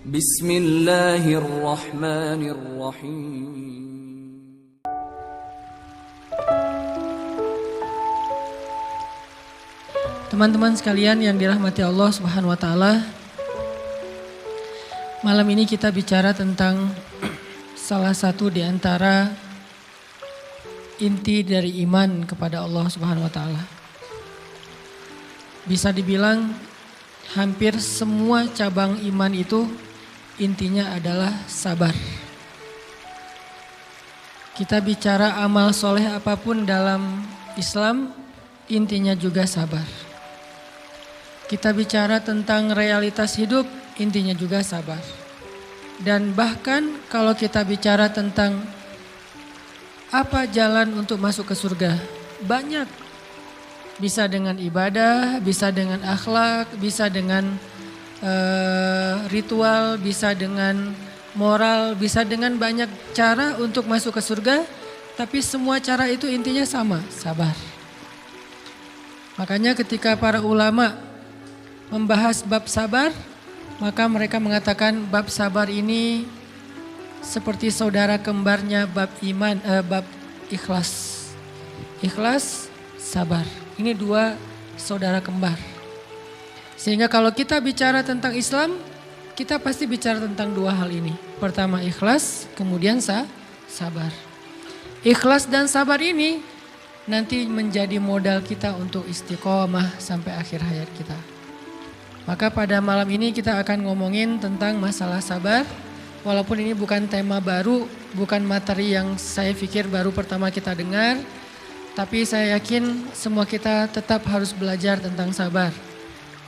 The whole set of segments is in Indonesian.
Bismillahirrahmanirrahim. Teman-teman sekalian yang dirahmati Allah Subhanahu wa taala. Malam ini kita bicara tentang salah satu di antara inti dari iman kepada Allah Subhanahu wa taala. Bisa dibilang hampir semua cabang iman itu intinya adalah sabar. Kita bicara amal soleh apapun dalam Islam, intinya juga sabar. Kita bicara tentang realitas hidup, intinya juga sabar. Dan bahkan kalau kita bicara tentang apa jalan untuk masuk ke surga, banyak. Bisa dengan ibadah, bisa dengan akhlak, bisa dengan ritual, bisa dengan moral, bisa dengan banyak cara untuk masuk ke surga. Tapi semua cara itu intinya sama, sabar. Makanya ketika para ulama membahas bab sabar, maka mereka mengatakan bab sabar ini seperti saudara kembarnya bab iman, bab ikhlas. Ikhlas, sabar. Ini dua saudara kembar. Sehingga kalau kita bicara tentang Islam, kita pasti bicara tentang dua hal ini. Pertama ikhlas, kemudian sabar. Ikhlas dan sabar ini nanti menjadi modal kita untuk istiqomah sampai akhir hayat kita. Maka pada malam ini kita akan ngomongin tentang masalah sabar. Walaupun ini bukan tema baru, bukan materi yang saya pikir baru pertama kita dengar. Tapi saya yakin semua kita tetap harus belajar tentang sabar.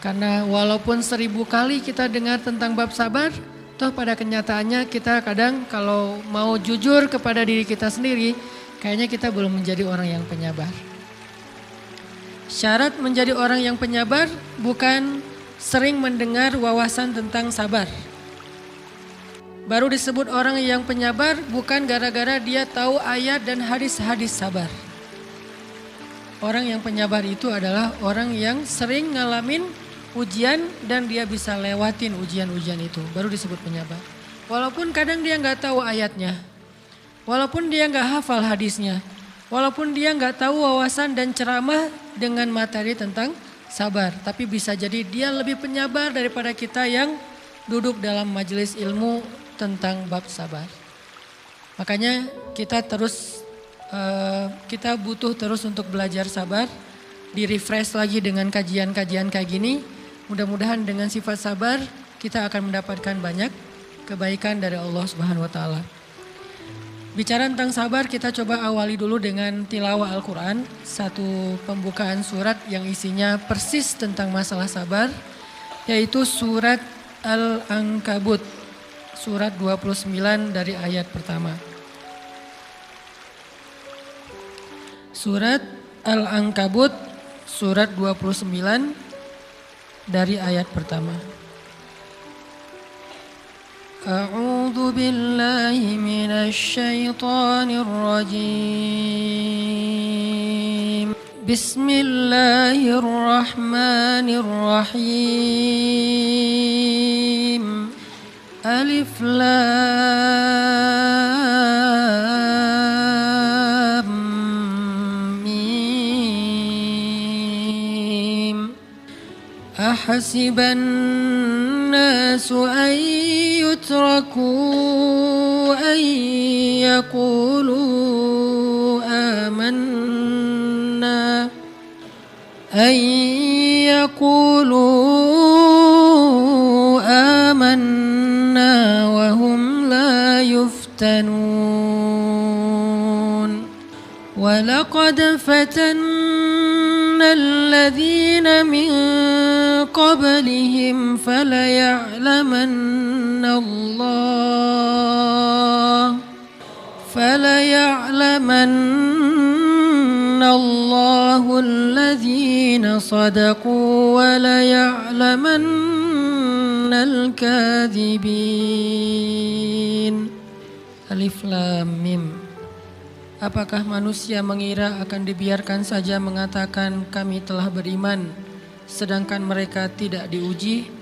Karena walaupun 1000 kali kita dengar tentang bab sabar, toh pada kenyataannya kita kadang kalau mau jujur kepada diri kita sendiri, kayaknya kita belum menjadi orang yang penyabar. Syarat menjadi orang yang penyabar bukan sering mendengar wawasan tentang sabar. Baru disebut orang yang penyabar bukan gara-gara dia tahu ayat dan hadis-hadis sabar. Orang yang penyabar itu adalah orang yang sering ngalamin ujian dan dia bisa lewatin ujian-ujian itu. Baru disebut penyabar. Walaupun kadang dia nggak tahu ayatnya. Walaupun dia nggak hafal hadisnya. Walaupun dia nggak tahu wawasan dan ceramah dengan materi tentang sabar. Tapi bisa jadi dia lebih penyabar daripada kita yang duduk dalam majelis ilmu tentang bab sabar. Makanya kita butuh terus untuk belajar sabar. Di-refresh lagi dengan kajian-kajian kayak gini. Mudah-mudahan dengan sifat sabar kita akan mendapatkan banyak kebaikan dari Allah Subhanahu wa taala. Bicara tentang sabar, kita coba awali dulu dengan tilawah Al-Quran. Satu pembukaan surat yang isinya persis tentang masalah sabar, yaitu surat Al-Ankabut, surat 29 dari ayat pertama. Surat Al-Ankabut, surat 29 dari ayat pertama. A'udzu billahi minasy syaithanir rajim. Bismillahirrahmanirrahim. Alif Lam Mim. Ahasiban nasu an yutraku an yaqulu amanna wa hum la yuftanun. Walaqad fatanna alladhina min qablihim falaya'lamanna Allahu alladhina sadaqu wa laya'lamanna al-kadhibin. Alif Lam Mim. Apakah manusia mengira akan dibiarkan saja mengatakan kami telah beriman, sedangkan mereka tidak diuji?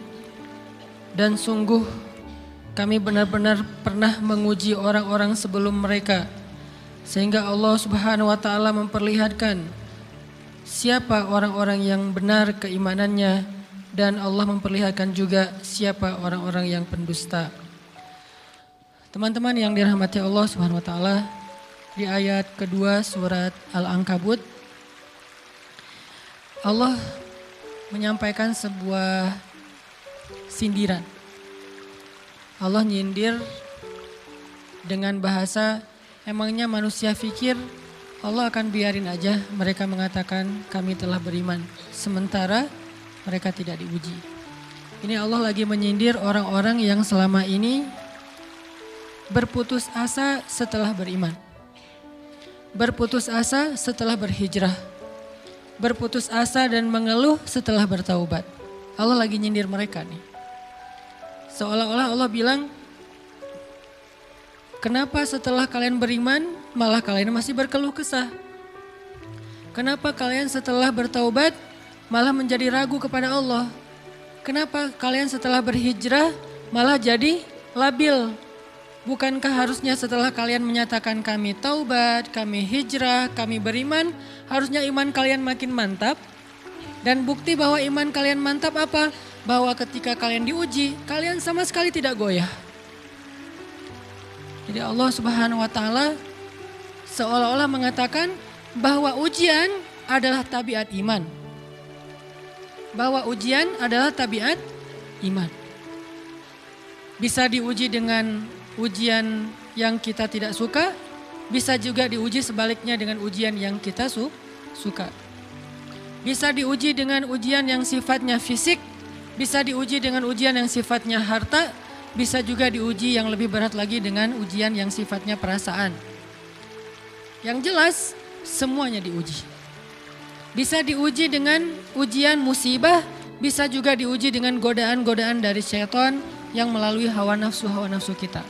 Dan sungguh kami benar-benar pernah menguji orang-orang sebelum mereka. Sehingga Allah Subhanahu wa taala memperlihatkan siapa orang-orang yang benar keimanannya, dan Allah memperlihatkan juga siapa orang-orang yang pendusta. Teman-teman yang dirahmati Allah Subhanahu wa taala, di ayat kedua surat Al-Ankabut Allah menyampaikan sebuah sindiran. Allah nyindir dengan bahasa, emangnya manusia pikir Allah akan biarin aja mereka mengatakan kami telah beriman, sementara mereka tidak diuji. Ini Allah lagi menyindir orang-orang yang selama ini berputus asa setelah beriman. Berputus asa setelah berhijrah. Berputus asa dan mengeluh setelah bertaubat. Allah lagi nyindir mereka nih. Seolah-olah Allah bilang, kenapa setelah kalian beriman malah kalian masih berkeluh kesah? Kenapa kalian setelah bertaubat malah menjadi ragu kepada Allah? Kenapa kalian setelah berhijrah malah jadi labil? Bukankah harusnya setelah kalian menyatakan kami taubat, kami hijrah, kami beriman, harusnya iman kalian makin mantap? Dan bukti bahwa iman kalian mantap apa? Bahwa ketika kalian diuji, kalian sama sekali tidak goyah. Jadi Allah Subhanahu wa taala seolah-olah mengatakan bahwa ujian adalah tabiat iman. Bahwa ujian adalah tabiat iman. Bisa diuji dengan ujian yang kita tidak suka, bisa juga diuji sebaliknya dengan ujian yang kita suka. Bisa diuji dengan ujian yang sifatnya fisik, bisa diuji dengan ujian yang sifatnya harta, bisa juga diuji yang lebih berat lagi dengan ujian yang sifatnya perasaan. Yang jelas semuanya diuji. Bisa diuji dengan ujian musibah, bisa juga diuji dengan godaan-godaan dari syaitan yang melalui hawa nafsu kita.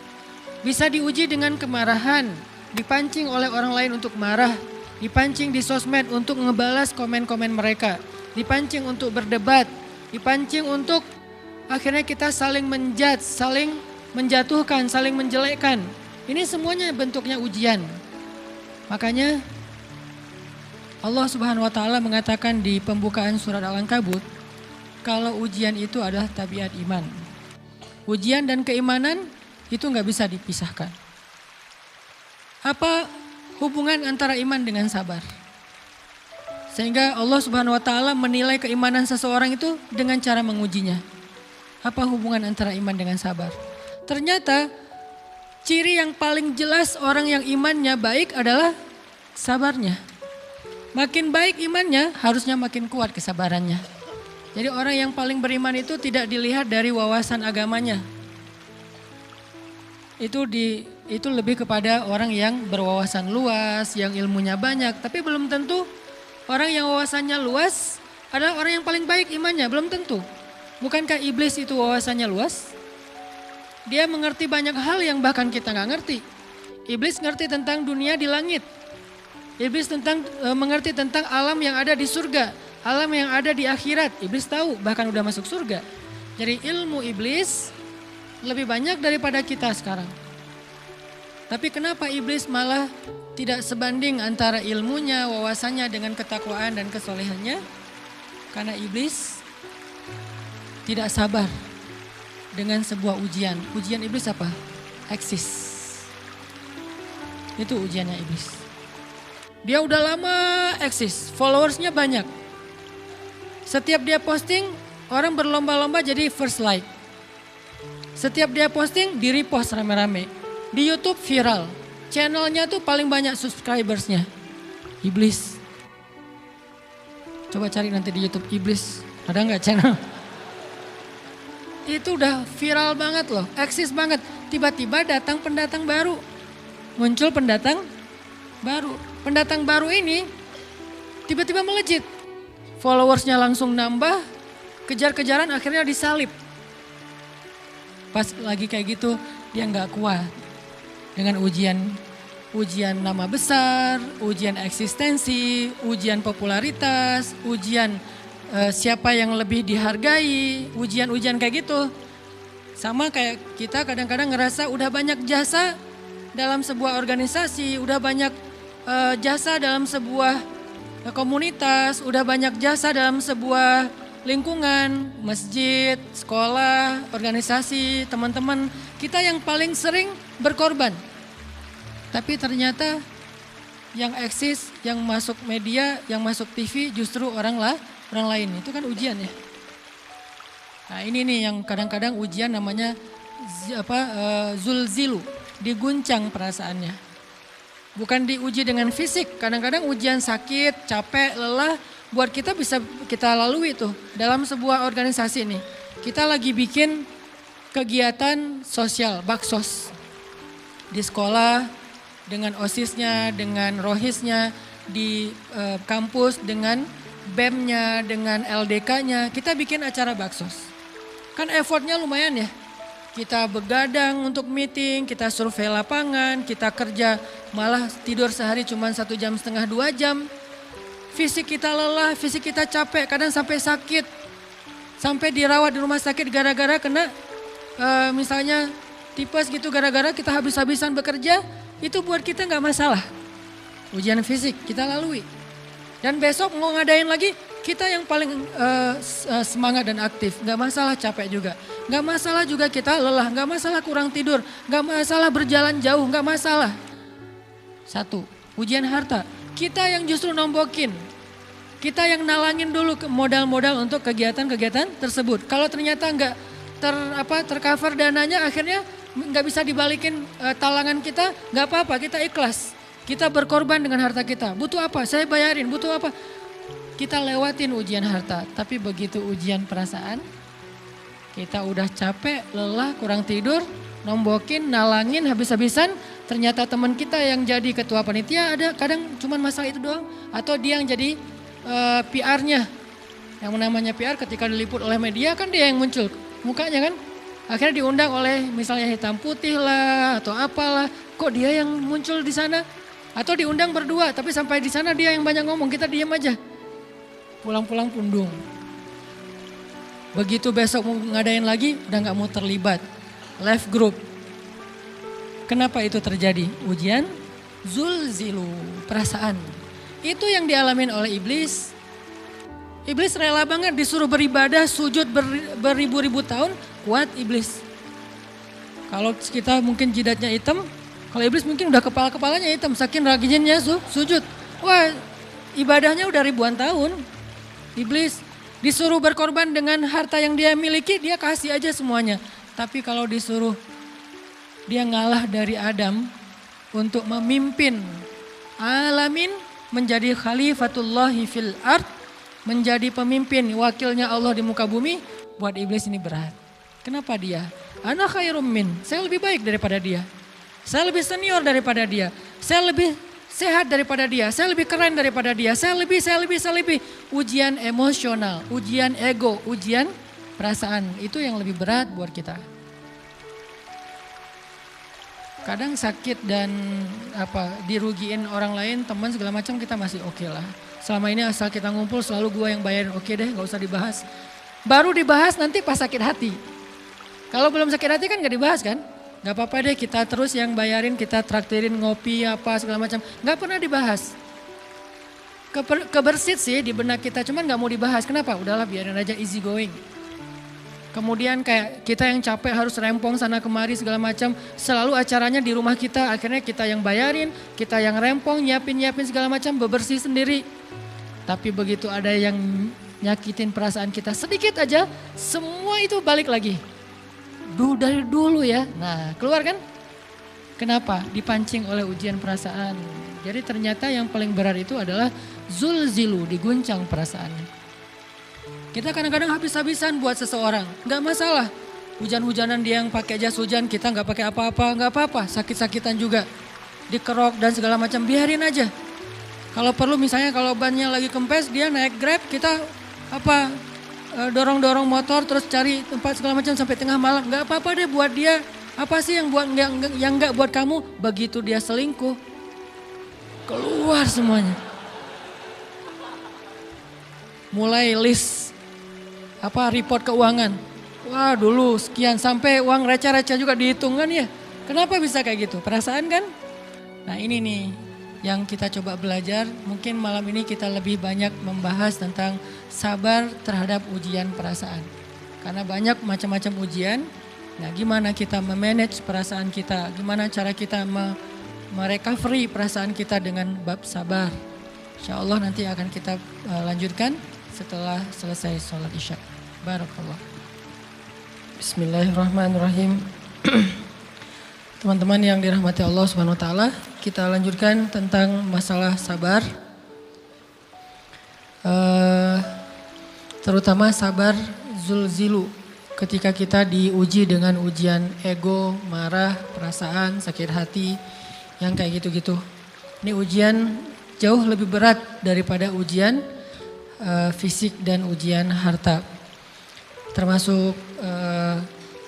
Bisa diuji dengan kemarahan, dipancing oleh orang lain untuk marah, dipancing di sosmed untuk ngebalas komen-komen mereka, dipancing untuk berdebat, dipancing untuk akhirnya kita saling menjudge, saling menjatuhkan, saling menjelekkan. Ini semuanya bentuknya ujian. Makanya Allah Subhanahu wa taala mengatakan di pembukaan surat Al-Ankabut, kalau ujian itu adalah tabiat iman. Ujian dan keimanan itu nggak bisa dipisahkan. Apa hubungan antara iman dengan sabar? Sehingga Allah Subhanahu wa taala menilai keimanan seseorang itu dengan cara mengujinya. Apa hubungan antara iman dengan sabar? Ternyata ciri yang paling jelas orang yang imannya baik adalah sabarnya. Makin baik imannya, harusnya makin kuat kesabarannya. Jadi orang yang paling beriman itu tidak dilihat dari wawasan agamanya. Itu lebih kepada orang yang berwawasan luas, yang ilmunya banyak. Tapi belum tentu orang yang wawasannya luas adalah orang yang paling baik imannya, belum tentu. Bukankah iblis itu wawasannya luas? Dia mengerti banyak hal yang bahkan kita nggak ngerti. Iblis ngerti tentang dunia di langit. Iblis mengerti tentang alam yang ada di surga, alam yang ada di akhirat. Iblis tahu, bahkan udah masuk surga. Jadi ilmu iblis lebih banyak daripada kita sekarang. Tapi kenapa iblis malah tidak sebanding antara ilmunya, wawasannya dengan ketakwaan dan kesolehannya? Karena iblis tidak sabar dengan sebuah ujian. Ujian iblis apa? Eksis. Itu ujiannya iblis. Dia udah lama eksis, followersnya banyak. Setiap dia posting, orang berlomba-lomba jadi first like. Setiap dia posting, di repost rame-rame. Di YouTube viral. Channelnya tuh paling banyak subscribersnya. Iblis. Coba cari nanti di YouTube iblis. Ada nggak channel? Itu udah viral banget loh, eksis banget. Tiba-tiba datang pendatang baru. Muncul pendatang baru. Pendatang baru ini tiba-tiba melejit. Followersnya langsung nambah, kejar-kejaran akhirnya disalib. Pas lagi kayak gitu dia nggak kuat dengan ujian nama besar, ujian eksistensi, ujian popularitas, ujian siapa yang lebih dihargai, ujian-ujian kayak gitu. Sama kayak kita kadang-kadang ngerasa udah banyak jasa dalam sebuah organisasi, udah banyak jasa dalam sebuah komunitas, udah banyak jasa dalam sebuah lingkungan, masjid, sekolah, organisasi, teman-teman. Kita yang paling sering berkorban. Tapi ternyata yang eksis, yang masuk media, yang masuk TV justru orang lain. Itu kan ujian ya. Nah ini nih yang kadang-kadang ujian namanya zulzilu, diguncang perasaannya. Bukan diuji dengan fisik, kadang-kadang ujian sakit, capek, lelah, buat kita bisa kita lalui tuh dalam sebuah organisasi nih. Kita lagi bikin kegiatan sosial, baksos. Di sekolah, dengan OSIS-nya, dengan ROHIS-nya, di kampus, dengan BEM-nya, dengan LDK-nya, kita bikin acara baksos. Kan effortnya lumayan ya. Kita begadang untuk meeting, kita survei lapangan, kita kerja malah tidur sehari cuma 1,5 jam, 2 jam. Fisik kita lelah, fisik kita capek, kadang sampai sakit. Sampai dirawat di rumah sakit gara-gara kena misalnya tipes gitu, gara-gara kita habis-habisan bekerja, itu buat kita gak masalah. Ujian fisik kita lalui. Dan besok mau ngadain lagi, kita yang paling semangat dan aktif. Gak masalah capek juga. Gak masalah juga kita lelah, gak masalah kurang tidur, gak masalah berjalan jauh, gak masalah. Satu, ujian harta. Kita yang justru nombokin. Kita yang nalangin dulu modal-modal untuk kegiatan-kegiatan tersebut. Kalau ternyata nggak tercover dananya, akhirnya nggak bisa dibalikin talangan kita, nggak apa-apa, kita ikhlas. Kita berkorban dengan harta kita. Butuh apa? Saya bayarin. Butuh apa? Kita lewatin ujian harta. Tapi begitu ujian perasaan, kita udah capek, lelah, kurang tidur, nombokin, nalangin habis-habisan. Ternyata teman kita yang jadi ketua panitia ada kadang cuma masalah itu doang. Atau dia yang jadi PR-nya. Yang namanya PR ketika diliput oleh media kan dia yang muncul mukanya kan. Akhirnya diundang oleh misalnya hitam putih lah atau apalah. Kok dia yang muncul di sana? Atau diundang berdua tapi sampai di sana dia yang banyak ngomong, kita diam aja. Pulang-pulang pundung. Begitu besok mau ngadain lagi udah gak mau terlibat. Left group. Kenapa itu terjadi? Ujian zulzilu, perasaan. Itu yang dialamin oleh iblis. Iblis rela banget disuruh beribadah, sujud beribu-ribu tahun, kuat iblis. Kalau kita mungkin jidatnya hitam, kalau iblis mungkin udah kepala-kepalanya hitam, saking rajinnya sujud. Wah, ibadahnya udah ribuan tahun. Iblis disuruh berkorban dengan harta yang dia miliki, dia kasih aja semuanya. Tapi kalau disuruh dia ngalah dari Adam untuk memimpin alamin, menjadi khalifatullahi fil ard, menjadi pemimpin wakilnya Allah di muka bumi, buat iblis ini berat. Kenapa dia? Ana khairum min, saya lebih baik daripada dia. Saya lebih senior daripada dia. Saya lebih sehat daripada dia. Saya lebih keren daripada dia. Saya lebih. Ujian emosional, ujian ego, ujian perasaan. Itu yang lebih berat buat kita. Kadang sakit dan dirugiin orang lain, teman segala macam kita masih oke lah. Selama ini asal kita ngumpul selalu gua yang bayarin, oke deh gak usah dibahas. Baru dibahas nanti pas sakit hati. Kalau belum sakit hati kan gak dibahas kan? Gak apa-apa deh kita terus yang bayarin, kita traktirin ngopi apa segala macam. Gak pernah dibahas. Kebersit sih di benak kita, cuman gak mau dibahas. Kenapa? Udahlah biarin aja, easy going. Kemudian kayak kita yang capek harus rempong sana kemari segala macam. Selalu acaranya di rumah kita, akhirnya kita yang bayarin, kita yang rempong, nyiapin segala macam, bebersih sendiri. Tapi begitu ada yang nyakitin perasaan kita sedikit aja, semua itu balik lagi. Dari dulu ya, nah keluar kan? Kenapa? Dipancing oleh ujian perasaan. Jadi ternyata yang paling berat itu adalah zulzilu, diguncang perasaannya. Kita kadang-kadang habis-habisan buat seseorang, gak masalah. Hujan-hujanan dia yang pakai jas hujan, kita gak pakai apa-apa, gak apa-apa. Sakit-sakitan juga, dikerok dan segala macam, biarin aja. Kalau perlu misalnya kalau bannya lagi kempes, dia naik Grab, kita dorong-dorong motor terus cari tempat segala macam sampai tengah malam. Gak apa-apa deh buat dia. Apa sih yang gak buat kamu? Begitu dia selingkuh, keluar semuanya. Mulai list report keuangan. Wah dulu sekian sampai uang receh-receh juga dihitung kan ya. Kenapa bisa kayak gitu? Perasaan kan? Nah ini nih yang kita coba belajar. Mungkin malam ini kita lebih banyak membahas tentang sabar terhadap ujian perasaan. Karena banyak macam-macam ujian. Nah gimana kita memanage perasaan kita. Gimana cara kita merecovery perasaan kita dengan bab sabar. Insya Allah nanti akan kita lanjutkan setelah selesai sholat isya. Barakallah. Bismillahirrahmanirrahim. Teman-teman yang dirahmati Allah Subhanahu wa taala, kita lanjutkan tentang masalah sabar. Terutama sabar zulzilu, ketika kita diuji dengan ujian ego, marah, perasaan, sakit hati, yang kayak gitu-gitu. Ini ujian jauh lebih berat daripada ujian fisik dan ujian harta. Termasuk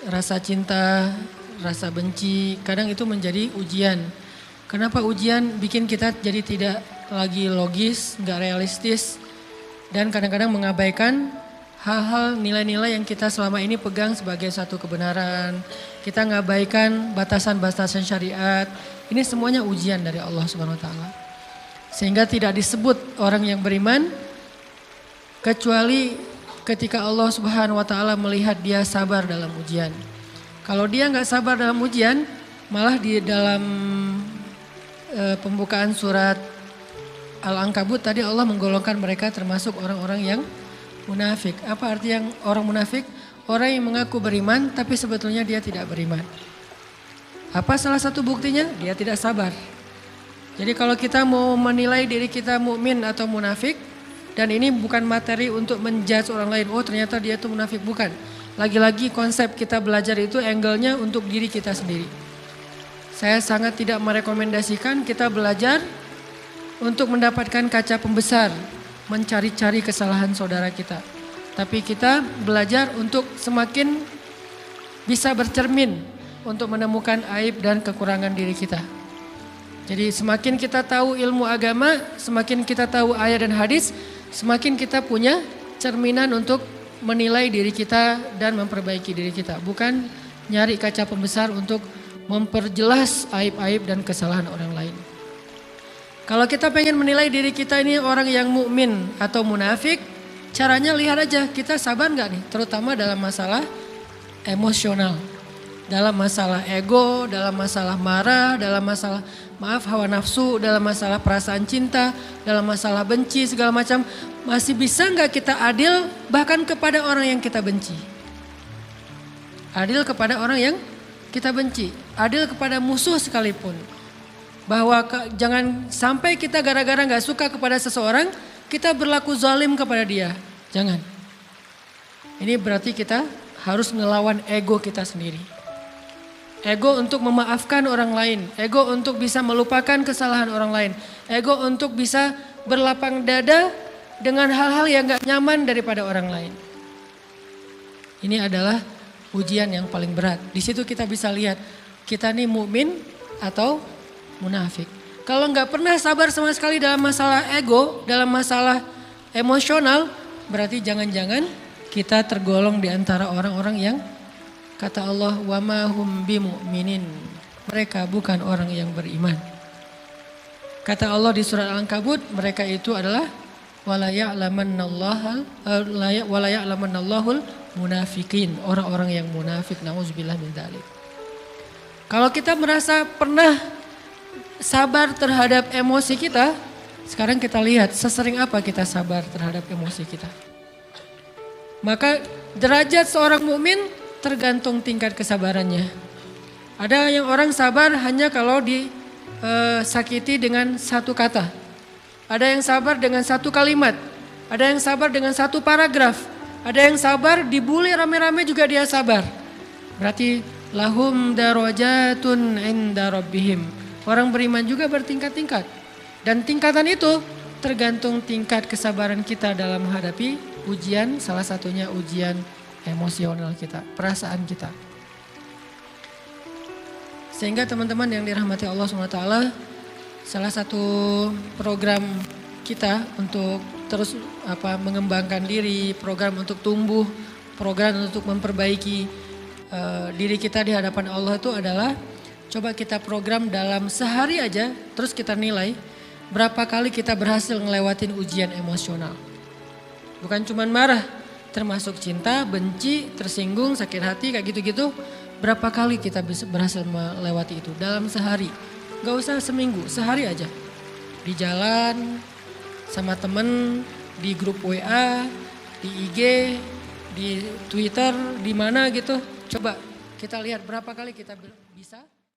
rasa cinta, rasa benci, kadang itu menjadi ujian. Kenapa ujian bikin kita jadi tidak lagi logis, nggak realistis, dan kadang-kadang mengabaikan hal-hal nilai-nilai yang kita selama ini pegang sebagai satu kebenaran. Kita ngabaikan batasan-batasan syariat. Ini semuanya ujian dari Allah Subhanahu wa taala. Sehingga tidak disebut orang yang beriman kecuali ketika Allah Subhanahu wa taala melihat dia sabar dalam ujian. Kalau dia nggak sabar dalam ujian, malah di dalam pembukaan surat Al-Ankabut tadi Allah menggolongkan mereka termasuk orang-orang yang munafik. Apa arti yang orang munafik? Orang yang mengaku beriman tapi sebetulnya dia tidak beriman. Apa salah satu buktinya? Dia tidak sabar. Jadi kalau kita mau menilai diri kita mukmin atau munafik, dan ini bukan materi untuk menjudge orang lain. Oh ternyata dia itu munafik, bukan. Lagi-lagi konsep kita belajar itu angle-nya untuk diri kita sendiri. Saya sangat tidak merekomendasikan kita belajar untuk mendapatkan kaca pembesar, mencari-cari kesalahan saudara kita. Tapi kita belajar untuk semakin bisa bercermin untuk menemukan aib dan kekurangan diri kita. Jadi semakin kita tahu ilmu agama, semakin kita tahu ayat dan hadis, semakin kita punya cerminan untuk menilai diri kita dan memperbaiki diri kita. Bukan nyari kaca pembesar untuk memperjelas aib-aib dan kesalahan orang lain. Kalau kita pengen menilai diri kita ini orang yang mukmin atau munafik, caranya lihat aja kita sabar nggak nih, terutama dalam masalah emosional, dalam masalah ego, dalam masalah marah, dalam masalah hawa nafsu, dalam masalah perasaan cinta, dalam masalah benci segala macam. Masih bisa nggak kita adil bahkan kepada orang yang kita benci? Adil kepada orang yang kita benci, adil kepada musuh sekalipun. Bahwa jangan sampai kita gara-gara gak suka kepada seseorang, kita berlaku zalim kepada dia. Jangan. Ini berarti kita harus ngelawan ego kita sendiri. Ego untuk memaafkan orang lain. Ego untuk bisa melupakan kesalahan orang lain. Ego untuk bisa berlapang dada dengan hal-hal yang gak nyaman daripada orang lain. Ini adalah ujian yang paling berat. Di situ kita bisa lihat kita nih mukmin atau munafik. Kalau nggak pernah sabar sama sekali dalam masalah ego, dalam masalah emosional, berarti jangan-jangan kita tergolong di antara orang-orang yang kata Allah wa ma hum bimu'minin. Mereka bukan orang yang beriman. Kata Allah di surat Al-Ankabut, mereka itu adalah wala ya'lamannallahul munafikin, orang-orang yang munafik. Nauzubillah min dzalik. Kalau kita merasa pernah sabar terhadap emosi kita, sekarang kita lihat sesering apa kita sabar terhadap emosi kita. Maka derajat seorang mukmin tergantung tingkat kesabarannya. Ada yang orang sabar hanya kalau disakiti dengan satu kata. Ada yang sabar dengan satu kalimat. Ada yang sabar dengan satu paragraf. Ada yang sabar dibully rame-rame juga dia sabar. Berarti lahum darajatun inda rabbihim. Orang beriman juga bertingkat-tingkat. Dan tingkatan itu tergantung tingkat kesabaran kita dalam menghadapi ujian. Salah satunya ujian emosional kita, perasaan kita. Sehingga teman-teman yang dirahmati Allah SWT, salah satu program kita untuk terus mengembangkan diri, program untuk tumbuh, program untuk memperbaiki diri kita di hadapan Allah itu adalah coba kita program dalam sehari aja, terus kita nilai berapa kali kita berhasil ngelewatin ujian emosional. Bukan cuman marah, termasuk cinta, benci, tersinggung, sakit hati kayak gitu-gitu. Berapa kali kita bisa berhasil melewati itu dalam sehari. Gak usah seminggu, sehari aja. Di jalan, sama temen, di grup WA, di IG, di Twitter, di mana gitu. Coba kita lihat berapa kali kita bisa